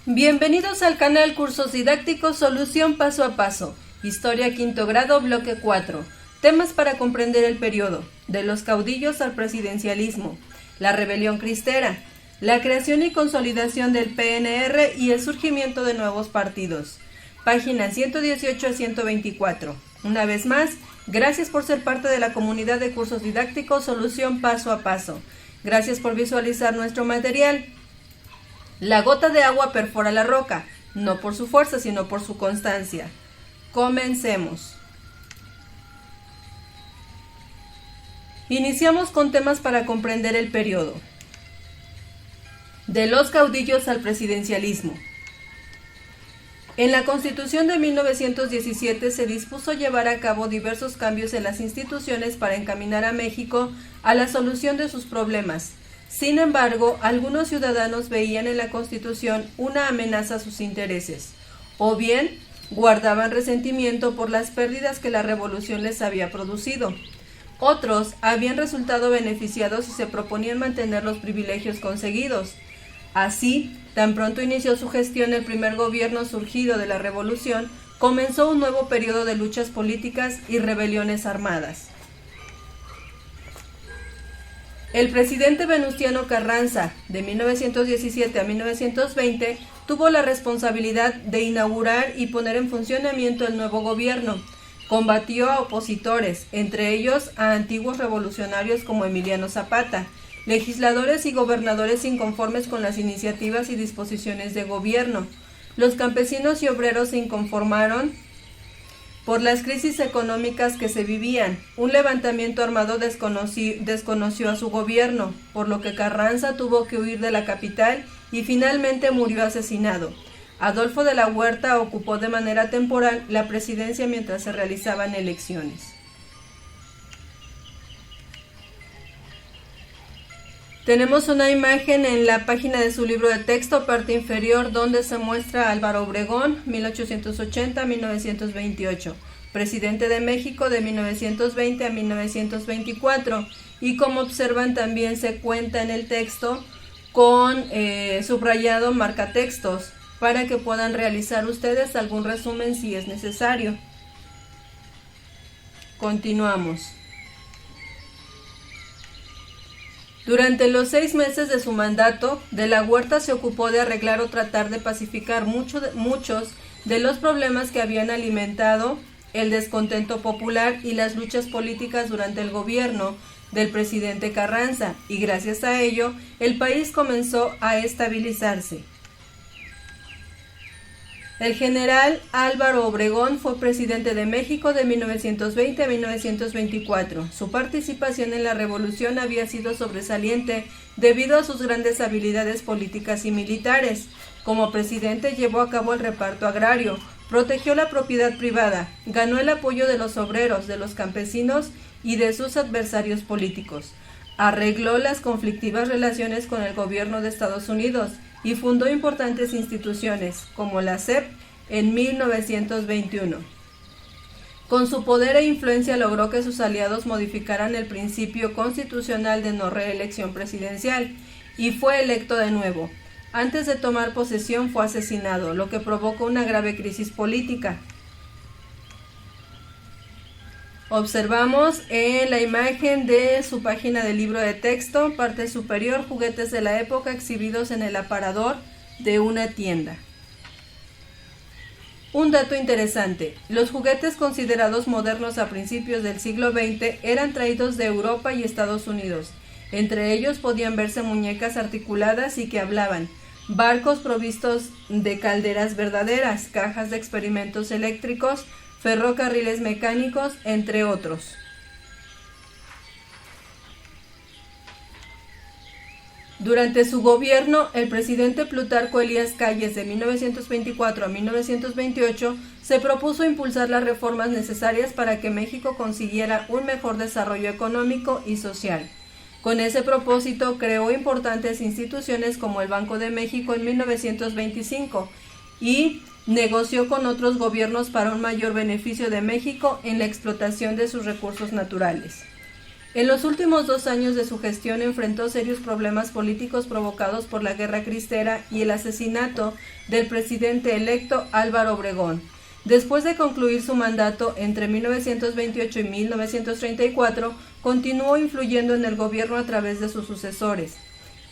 Bienvenidos al canal Cursos Didácticos Solución Paso a Paso. Historia quinto grado, bloque 4. Temas para comprender el periodo. De los caudillos al presidencialismo. La rebelión cristera. La creación y consolidación del PNR y el surgimiento de nuevos partidos. Páginas 118 a 124. Una vez más, gracias por ser parte de la comunidad de Cursos Didácticos Solución Paso a Paso. Gracias por visualizar nuestro material. La gota de agua perfora la roca, no por su fuerza, sino por su constancia. Comencemos. Iniciamos con temas para comprender el periodo. De los caudillos al presidencialismo. En la Constitución de 1917 se dispuso llevar a cabo diversos cambios en las instituciones para encaminar a México a la solución de sus problemas. Sin embargo, algunos ciudadanos veían en la Constitución una amenaza a sus intereses, o bien guardaban resentimiento por las pérdidas que la revolución les había producido. Otros habían resultado beneficiados y se proponían mantener los privilegios conseguidos. Así, tan pronto inició su gestión el primer gobierno surgido de la revolución, comenzó un nuevo periodo de luchas políticas y rebeliones armadas. El presidente Venustiano Carranza, de 1917 a 1920, tuvo la responsabilidad de inaugurar y poner en funcionamiento el nuevo gobierno. Combatió a opositores, entre ellos a antiguos revolucionarios como Emiliano Zapata, legisladores y gobernadores inconformes con las iniciativas y disposiciones de gobierno. Los campesinos y obreros se inconformaron por las crisis económicas que se vivían. Un levantamiento armado desconoció a su gobierno, por lo que Carranza tuvo que huir de la capital y finalmente murió asesinado. Adolfo de la Huerta ocupó de manera temporal la presidencia mientras se realizaban elecciones. Tenemos una imagen en la página de su libro de texto, parte inferior, donde se muestra a Álvaro Obregón, 1880-1928, presidente de México de 1920 a 1924, y como observan también se cuenta en el texto con subrayado marcatextos para que puedan realizar ustedes algún resumen si es necesario. Continuamos. Durante los 6 meses de su mandato, de la Huerta se ocupó de arreglar o tratar de pacificar muchos de los problemas que habían alimentado el descontento popular y las luchas políticas durante el gobierno del presidente Carranza, y gracias a ello, el país comenzó a estabilizarse. El general Álvaro Obregón fue presidente de México de 1920 a 1924. Su participación en la revolución había sido sobresaliente debido a sus grandes habilidades políticas y militares. Como presidente llevó a cabo el reparto agrario, protegió la propiedad privada, ganó el apoyo de los obreros, de los campesinos y de sus adversarios políticos. Arregló las conflictivas relaciones con el gobierno de Estados Unidos y fundó importantes instituciones, como la SEP, en 1921. Con su poder e influencia logró que sus aliados modificaran el principio constitucional de no reelección presidencial, y fue electo de nuevo. Antes de tomar posesión fue asesinado, lo que provocó una grave crisis política. Observamos en la imagen de su página del libro de texto, parte superior, juguetes de la época exhibidos en el aparador de una tienda. Un dato interesante: los juguetes considerados modernos a principios del siglo XX eran traídos de Europa y Estados Unidos. Entre ellos podían verse muñecas articuladas y que hablaban, barcos provistos de calderas verdaderas, cajas de experimentos eléctricos, ferrocarriles mecánicos, entre otros. Durante su gobierno, el presidente Plutarco Elías Calles, de 1924 a 1928, se propuso impulsar las reformas necesarias para que México consiguiera un mejor desarrollo económico y social. Con ese propósito, creó importantes instituciones como el Banco de México en 1925 y negoció con otros gobiernos para un mayor beneficio de México en la explotación de sus recursos naturales. En los últimos 2 años de su gestión enfrentó serios problemas políticos provocados por la Guerra Cristera y el asesinato del presidente electo Álvaro Obregón. Después de concluir su mandato entre 1928 y 1934, continuó influyendo en el gobierno a través de sus sucesores.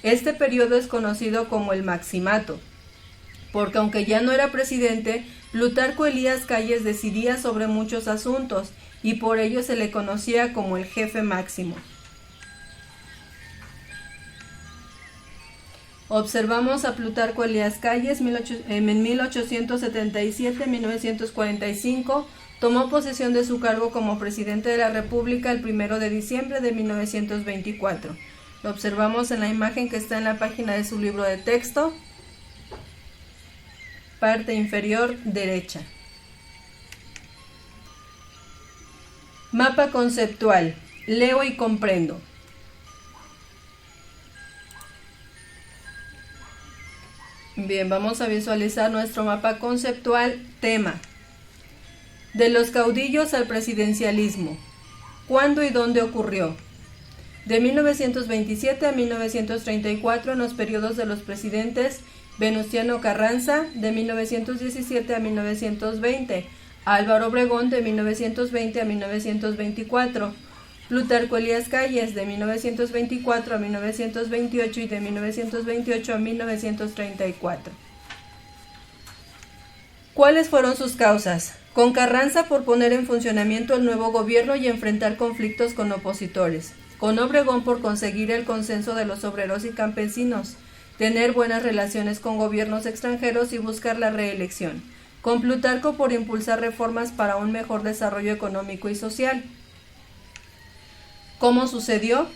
Este periodo es conocido como el Maximato, porque aunque ya no era presidente, Plutarco Elías Calles decidía sobre muchos asuntos y por ello se le conocía como el jefe máximo. Observamos a Plutarco Elías Calles en 1877-1945, tomó posesión de su cargo como presidente de la República el 1 de diciembre de 1924. Lo observamos en la imagen que está en la página de su libro de texto, parte inferior derecha. Mapa conceptual. Leo y comprendo. Bien, vamos a visualizar nuestro mapa conceptual. Tema: de los caudillos al presidencialismo. ¿Cuándo y dónde ocurrió? De 1927 a 1934 en los periodos de los presidentes Venustiano Carranza, de 1917 a 1920, Álvaro Obregón, de 1920 a 1924, Plutarco Elías Calles, de 1924 a 1928 y de 1928 a 1934. ¿Cuáles fueron sus causas? Con Carranza por poner en funcionamiento el nuevo gobierno y enfrentar conflictos con opositores. Con Obregón por conseguir el consenso de los obreros y campesinos, tener buenas relaciones con gobiernos extranjeros y buscar la reelección. Con Plutarco por impulsar reformas para un mejor desarrollo económico y social. ¿Cómo sucedió?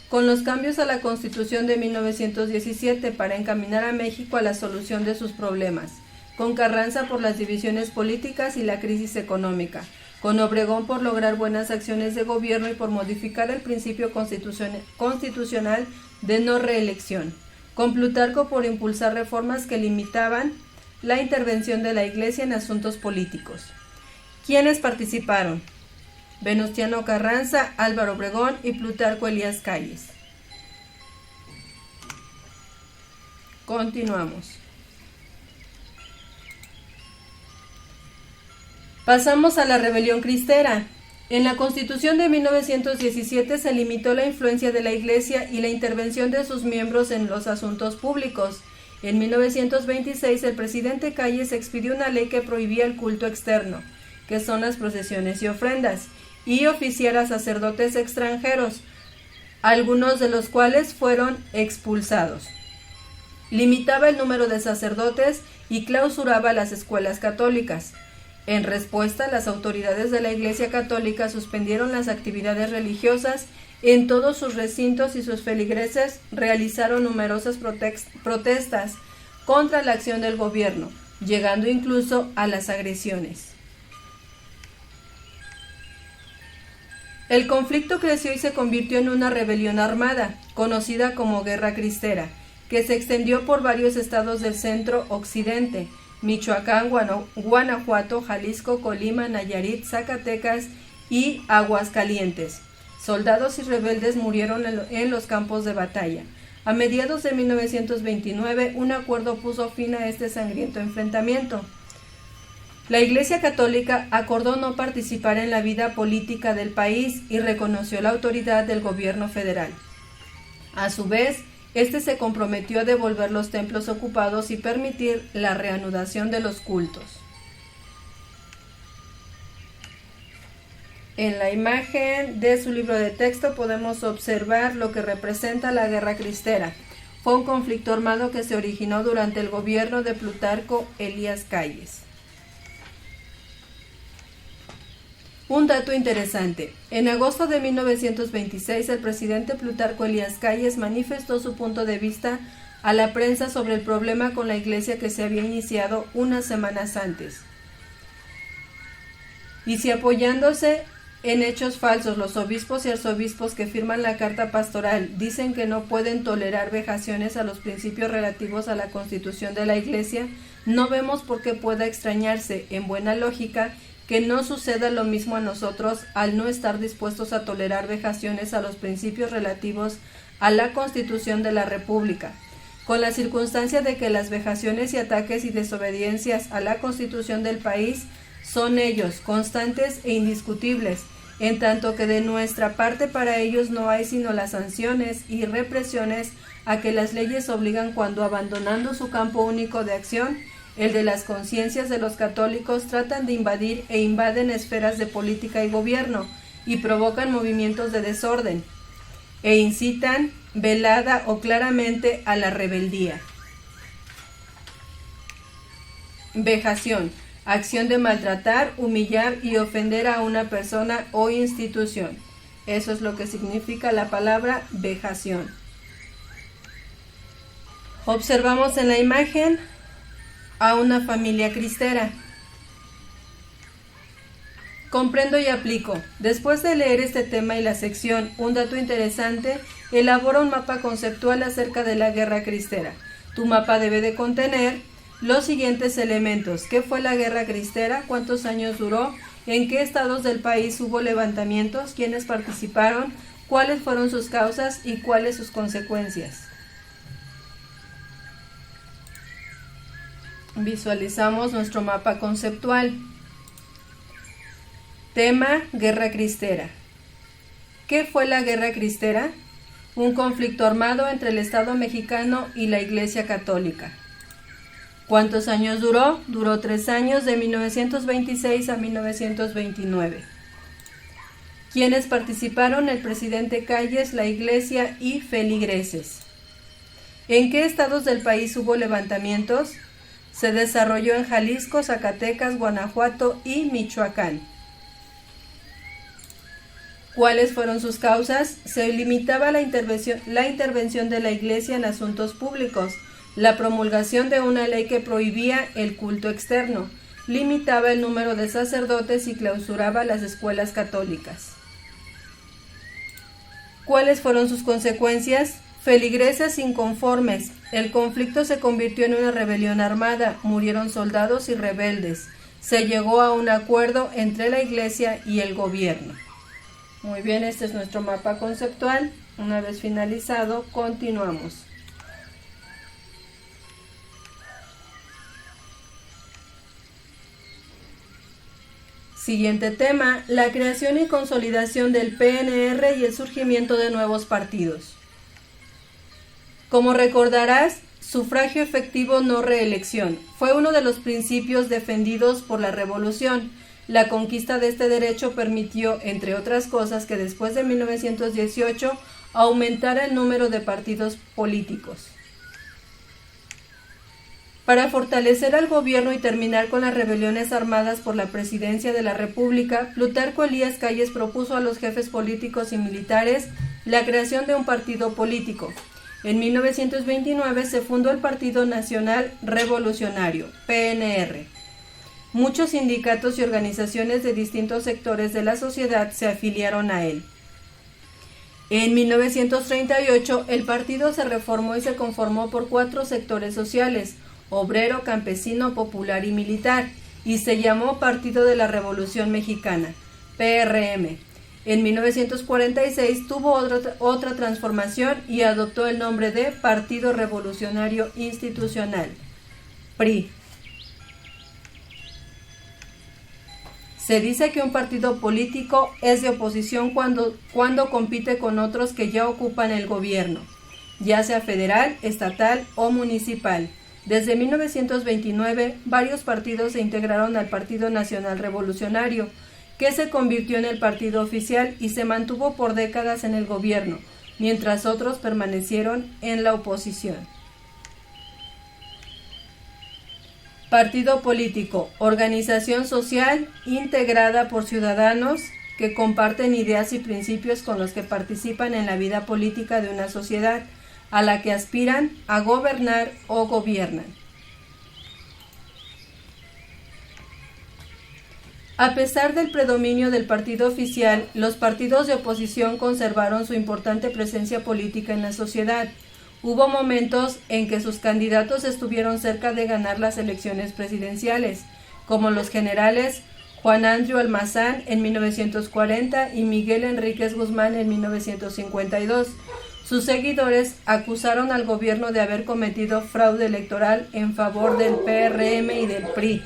Con los cambios a la Constitución de 1917 para encaminar a México a la solución de sus problemas. Con Carranza por las divisiones políticas y la crisis económica. Con Obregón por lograr buenas acciones de gobierno y por modificar el principio constitucional de no reelección. Con Plutarco por impulsar reformas que limitaban la intervención de la Iglesia en asuntos políticos. ¿Quiénes participaron? Venustiano Carranza, Álvaro Obregón y Plutarco Elías Calles. Continuamos. Pasamos a la rebelión cristera. En la Constitución de 1917 se limitó la influencia de la Iglesia y la intervención de sus miembros en los asuntos públicos. En 1926 el presidente Calles expidió una ley que prohibía el culto externo, que son las procesiones y ofrendas, y oficiar a sacerdotes extranjeros, algunos de los cuales fueron expulsados. Limitaba el número de sacerdotes y clausuraba las escuelas católicas. En respuesta, las autoridades de la Iglesia Católica suspendieron las actividades religiosas en todos sus recintos y sus feligreses realizaron numerosas protestas contra la acción del gobierno, llegando incluso a las agresiones. El conflicto creció y se convirtió en una rebelión armada, conocida como Guerra Cristera, que se extendió por varios estados del centro-occidente, Michoacán, Guanajuato, Jalisco, Colima, Nayarit, Zacatecas y Aguascalientes. Soldados y rebeldes murieron en los campos de batalla. A mediados de 1929, un acuerdo puso fin a este sangriento enfrentamiento. La Iglesia Católica acordó no participar en la vida política del país y reconoció la autoridad del gobierno federal. A su vez, este se comprometió a devolver los templos ocupados y permitir la reanudación de los cultos. En la imagen de su libro de texto podemos observar lo que representa la Guerra Cristera. Fue un conflicto armado que se originó durante el gobierno de Plutarco Elías Calles. Un dato interesante. En agosto de 1926, el presidente Plutarco Elías Calles manifestó su punto de vista a la prensa sobre el problema con la Iglesia que se había iniciado unas semanas antes. Y si apoyándose en hechos falsos, los obispos y arzobispos que firman la carta pastoral dicen que no pueden tolerar vejaciones a los principios relativos a la constitución de la Iglesia, no vemos por qué pueda extrañarse, en buena lógica, que no suceda lo mismo a nosotros al no estar dispuestos a tolerar vejaciones a los principios relativos a la Constitución de la República, con la circunstancia de que las vejaciones y ataques y desobediencias a la Constitución del país son ellos constantes e indiscutibles, en tanto que de nuestra parte para ellos no hay sino las sanciones y represiones a que las leyes obligan cuando, abandonando su campo único de acción, el de las conciencias de los católicos, tratan de invadir e invaden esferas de política y gobierno y provocan movimientos de desorden e incitan velada o claramente a la rebeldía. Vejación: acción de maltratar, humillar y ofender a una persona o institución. Eso es lo que significa la palabra vejación. Observamos en la imagen a una familia cristera. Comprendo y aplico. Después de leer este tema y la sección Un dato interesante, elabora un mapa conceptual acerca de la guerra cristera. Tu mapa debe de contener los siguientes elementos: ¿qué fue la guerra cristera? ¿Cuántos años duró? ¿En qué estados del país hubo levantamientos? ¿Quiénes participaron? ¿Cuáles fueron sus causas y cuáles sus consecuencias? Visualizamos nuestro mapa conceptual. Tema: guerra cristera. ¿Qué fue la guerra cristera? Un conflicto armado entre el Estado mexicano y la Iglesia Católica. ¿Cuántos años duró? Duró 3 años, de 1926 a 1929. ¿Quiénes participaron? El presidente Calles, la Iglesia y feligreses. ¿En qué estados del país hubo levantamientos? Se desarrolló en Jalisco, Zacatecas, Guanajuato y Michoacán. ¿Cuáles fueron sus causas? Se limitaba la intervención de la Iglesia en asuntos públicos, la promulgación de una ley que prohibía el culto externo, limitaba el número de sacerdotes y clausuraba las escuelas católicas. ¿Cuáles fueron sus consecuencias? Feligreses inconformes. El conflicto se convirtió en una rebelión armada, murieron soldados y rebeldes. Se llegó a un acuerdo entre la Iglesia y el gobierno. Muy bien, este es nuestro mapa conceptual. Una vez finalizado, continuamos. Siguiente tema: la creación y consolidación del PNR y el surgimiento de nuevos partidos. Como recordarás, sufragio efectivo, no reelección, fue uno de los principios defendidos por la Revolución. La conquista de este derecho permitió, entre otras cosas, que después de 1918 aumentara el número de partidos políticos. Para fortalecer al gobierno y terminar con las rebeliones armadas por la presidencia de la República, Plutarco Elías Calles propuso a los jefes políticos y militares la creación de un partido político. En 1929 se fundó el Partido Nacional Revolucionario, PNR. Muchos sindicatos y organizaciones de distintos sectores de la sociedad se afiliaron a él. En 1938 el partido se reformó y se conformó por 4 sectores sociales: obrero, campesino, popular y militar, y se llamó Partido de la Revolución Mexicana, PRM. En 1946 tuvo otra transformación y adoptó el nombre de Partido Revolucionario Institucional, PRI. Se dice que un partido político es de oposición cuando compite con otros que ya ocupan el gobierno, ya sea federal, estatal o municipal. Desde 1929, varios partidos se integraron al Partido Nacional Revolucionario, que se convirtió en el partido oficial y se mantuvo por décadas en el gobierno, mientras otros permanecieron en la oposición. Partido político: organización social integrada por ciudadanos que comparten ideas y principios con los que participan en la vida política de una sociedad a la que aspiran a gobernar o gobiernan. A pesar del predominio del partido oficial, los partidos de oposición conservaron su importante presencia política en la sociedad. Hubo momentos en que sus candidatos estuvieron cerca de ganar las elecciones presidenciales, como los generales Juan Andrew Almazán en 1940 y Miguel Enríquez Guzmán en 1952. Sus seguidores acusaron al gobierno de haber cometido fraude electoral en favor del PRM y del PRI.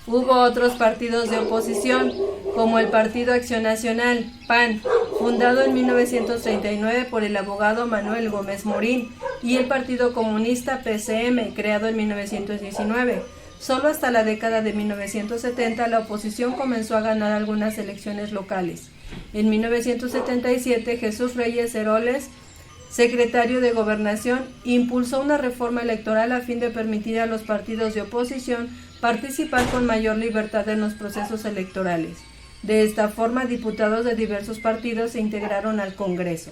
Hubo otros partidos de oposición, como el Partido Acción Nacional, PAN, fundado en 1939 por el abogado Manuel Gómez Morín, y el Partido Comunista PCM, creado en 1919. Solo hasta la década de 1970 la oposición comenzó a ganar algunas elecciones locales. En 1977, Jesús Reyes Heroles, secretario de Gobernación, impulsó una reforma electoral a fin de permitir a los partidos de oposición participar con mayor libertad en los procesos electorales. De esta forma, diputados de diversos partidos se integraron al Congreso.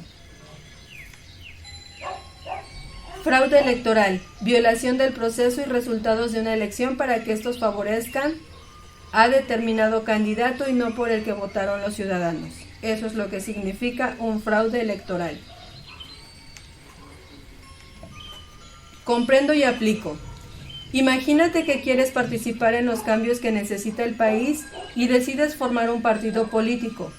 Fraude electoral, violación del proceso y resultados de una elección para que estos favorezcan a determinado candidato y no por el que votaron los ciudadanos. Eso es lo que significa un fraude electoral. Comprendo y aplico. Imagínate que quieres participar en los cambios que necesita el país y decides formar un partido político.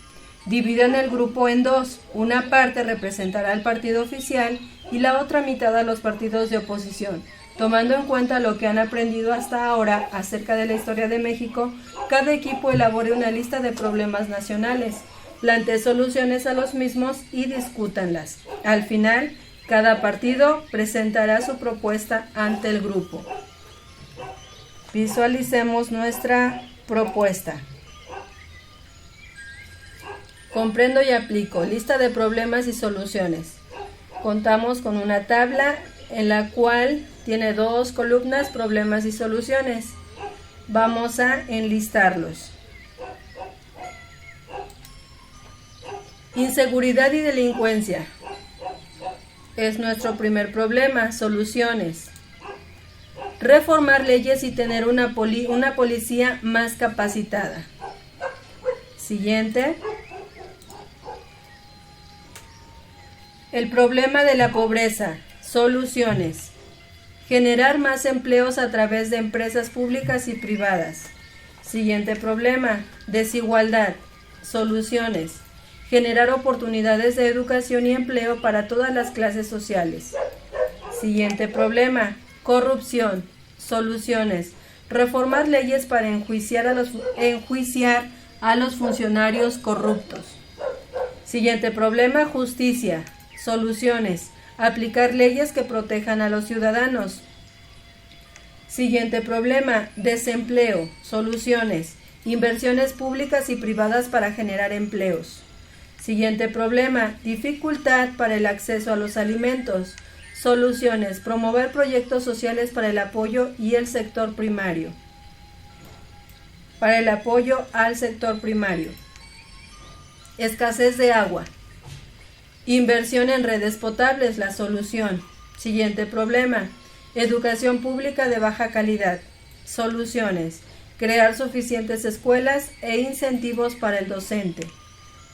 Dividan el grupo en dos. Una parte representará al partido oficial y la otra mitad a los partidos de oposición. Tomando en cuenta lo que han aprendido hasta ahora acerca de la historia de México, cada equipo elabore una lista de problemas nacionales, plantee soluciones a los mismos y discútanlas. Al final, cada partido presentará su propuesta ante el grupo. Visualicemos nuestra propuesta. Comprendo y aplico. Lista de problemas y soluciones. Contamos con una tabla en la cual tiene 2 columnas, problemas y soluciones. Vamos a enlistarlos. Inseguridad y delincuencia. Es nuestro primer problema. Soluciones. Reformar leyes y tener una policía más capacitada. Siguiente. El problema de la pobreza. Soluciones. Generar más empleos a través de empresas públicas y privadas. Siguiente problema. Desigualdad. Soluciones. Generar oportunidades de educación y empleo para todas las clases sociales. Siguiente problema. Corrupción. Soluciones. Reformar leyes para enjuiciar a los funcionarios corruptos. Siguiente problema. Justicia. Soluciones. Aplicar leyes que protejan a los ciudadanos. Siguiente problema. Desempleo. Soluciones. Inversiones públicas y privadas para generar empleos. Siguiente problema. Dificultad para el acceso a los alimentos. Soluciones. Promover proyectos sociales para el apoyo y el sector primario. Para el apoyo al sector primario. Escasez de agua. Inversión en redes potables, la solución. Siguiente problema. Educación pública de baja calidad. Soluciones. Crear suficientes escuelas e incentivos para el docente.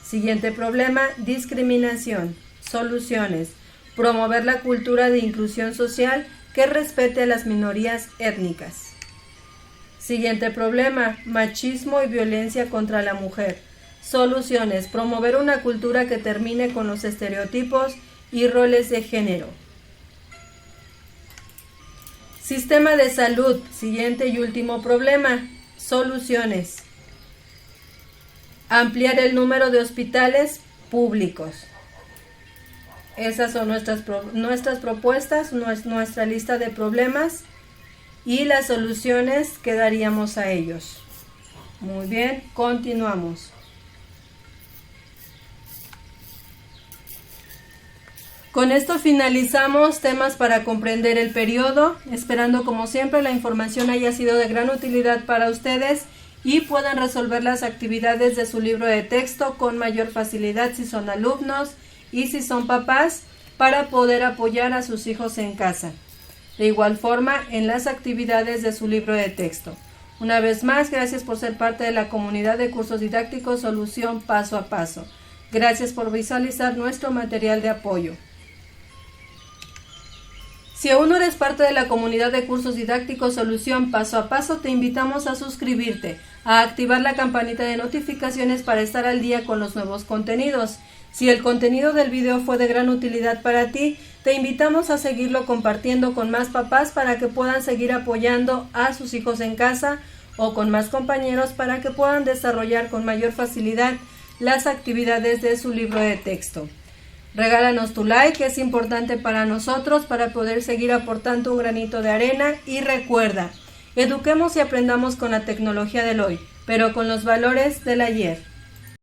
Siguiente problema. Discriminación. Soluciones. Promover la cultura de inclusión social que respete a las minorías étnicas. Siguiente problema. Machismo y violencia contra la mujer. Soluciones. Promover una cultura que termine con los estereotipos y roles de género. Sistema de salud. Siguiente y último problema. Soluciones. Ampliar el número de hospitales públicos. Esas son nuestras propuestas, nuestra lista de problemas y las soluciones que daríamos a ellos. Muy bien, continuamos. Con esto finalizamos temas para comprender el periodo, esperando como siempre la información haya sido de gran utilidad para ustedes y puedan resolver las actividades de su libro de texto con mayor facilidad si son alumnos y si son papás, para poder apoyar a sus hijos en casa. De igual forma, en las actividades de su libro de texto. Una vez más, gracias por ser parte de la comunidad de cursos didácticos Solución Paso a Paso. Gracias por visualizar nuestro material de apoyo. Si aún no eres parte de la comunidad de cursos didácticos Solución Paso a Paso, te invitamos a suscribirte, a activar la campanita de notificaciones para estar al día con los nuevos contenidos. Si el contenido del video fue de gran utilidad para ti, te invitamos a seguirlo compartiendo con más papás para que puedan seguir apoyando a sus hijos en casa o con más compañeros para que puedan desarrollar con mayor facilidad las actividades de su libro de texto. Regálanos tu like, que es importante para nosotros para poder seguir aportando un granito de arena, y recuerda, eduquemos y aprendamos con la tecnología del hoy, pero con los valores del ayer.